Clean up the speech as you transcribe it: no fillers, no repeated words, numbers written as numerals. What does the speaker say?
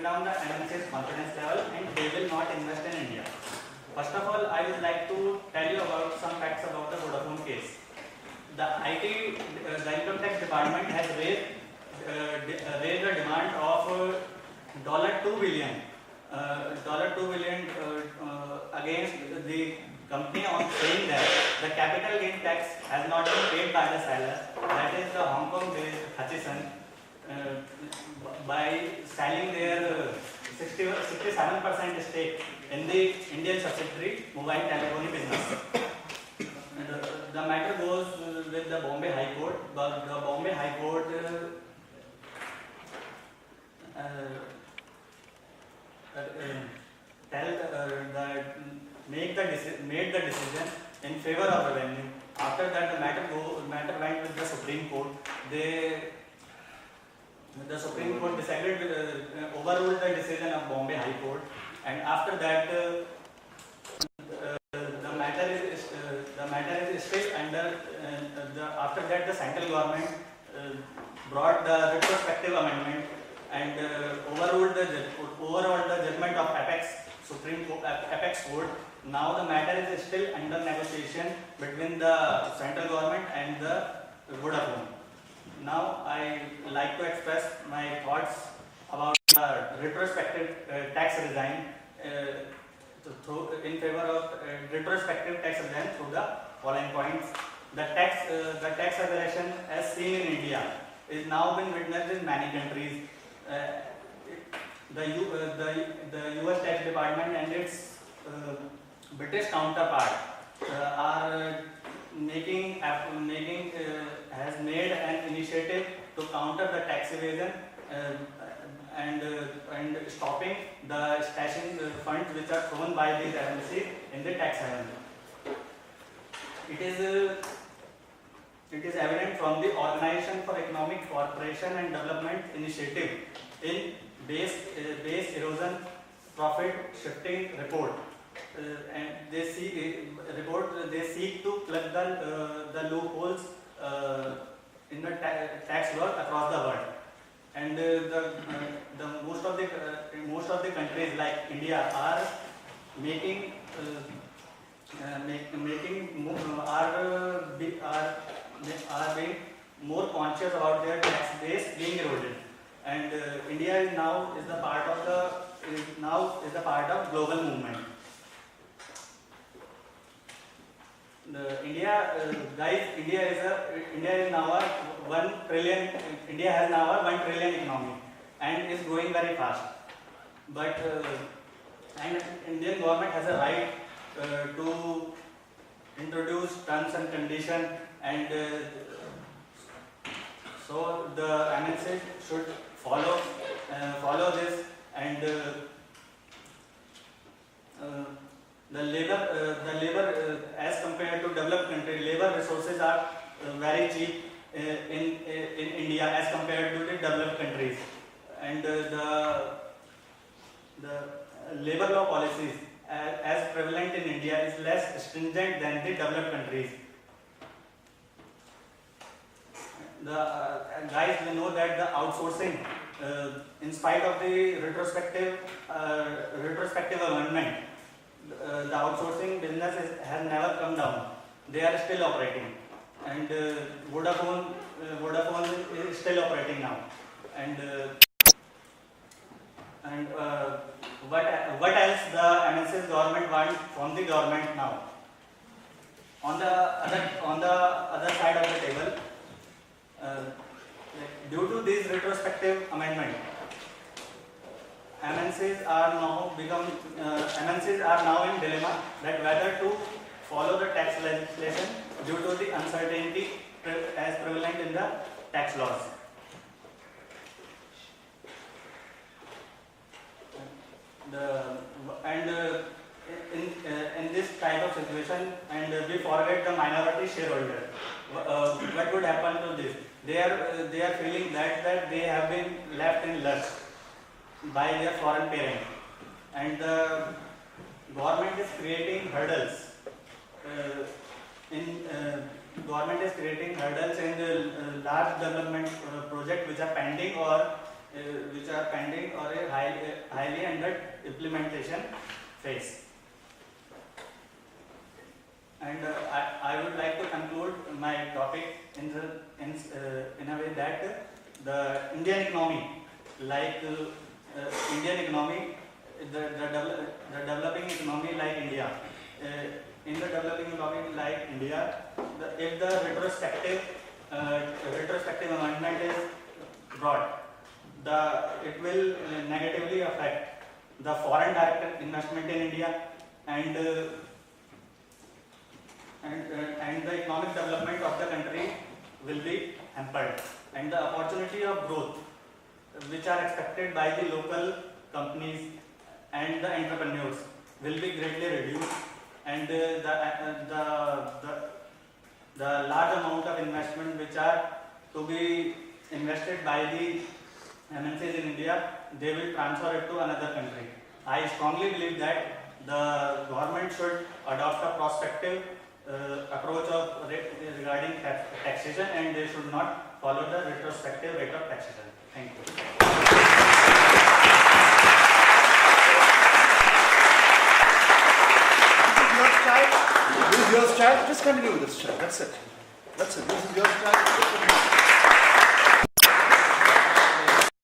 down the MNC's confidence level and they will not invest in India. First of all, I would like to tell you about some facts about the Vodafone case. The the income tax department has raised a demand of $2 billion, against the company on saying that the capital gain tax has not been paid by the seller, that is the Hong Kong-based Hutchison, by selling their 67% stake in the Indian subsidiary mobile telephony business. The matter goes with the Bombay High Court, but the Bombay High Court made the decision in favor of revenue. After that, the matter went with the Supreme Court. The Supreme Court decided overruled the decision of Bombay High Court, and after that, the matter is still under. After that, the central government brought the retrospective amendment and overruled the judgment of Apex Court. Now the matter is still under negotiation between the central government and the Vodafone. Now I like to express my thoughts about retrospective tax regime in favor of retrospective tax regime through the following points. The tax aggression as seen in India is now been witnessed in many countries. The US tax department and its British counterpart has made an initiative to counter the tax evasion and stopping the stashing funds which are thrown by these MNCs in the tax haven. It is evident from the Organization for Economic Cooperation and Development initiative in base erosion profit shifting report, and they seek to plug the loopholes in the tax law across the world. And most of the countries like India are being more conscious about their tax base being eroded, and India is now the part of global movement. India has now a 1 trillion economy and is growing very fast. But and Indian government has a right to introduce terms and conditions, and so the MNCs should follow this, and the labor as compared to developed country, labor resources are very cheap in India as compared to the developed countries, and the labor law policies as prevalent in India is less stringent than the developed countries. Guys, we know that the outsourcing, in spite of the retrospective amendment, the outsourcing business has never come down. They are still operating, and Vodafone is still operating now. And what else the MNC's government wants from the government now? On the other side of the table, due to this retrospective amendment, MNCs are now in dilemma that whether to follow the tax legislation due to the uncertainty as prevalent in the tax laws. In this type of situation, and we forget the minority shareholder, what would happen to this? They are feeling that they have been left in lurch by their foreign parent, and the government is creating hurdles in the large development projects which are pending or which are pending or a highly under implementation phase. And I would like to conclude my topic in a way that the Indian economy, like Indian economy, the developing economy like India, in the developing economy like India, if the retrospective amendment is brought, it will negatively affect the foreign direct investment in India and the economic development of the country will be hampered, and the opportunity of growth which are expected by the local companies and the entrepreneurs will be greatly reduced, and the large amount of investment which are to be invested by the MNCs in India, they will transfer it to another country. I strongly believe that the government should adopt a prospective approach of regarding taxation, and they should not follow the retrospective rate of taxation. Thank you. This is your style. Just continue with this style. That's it. This is your style.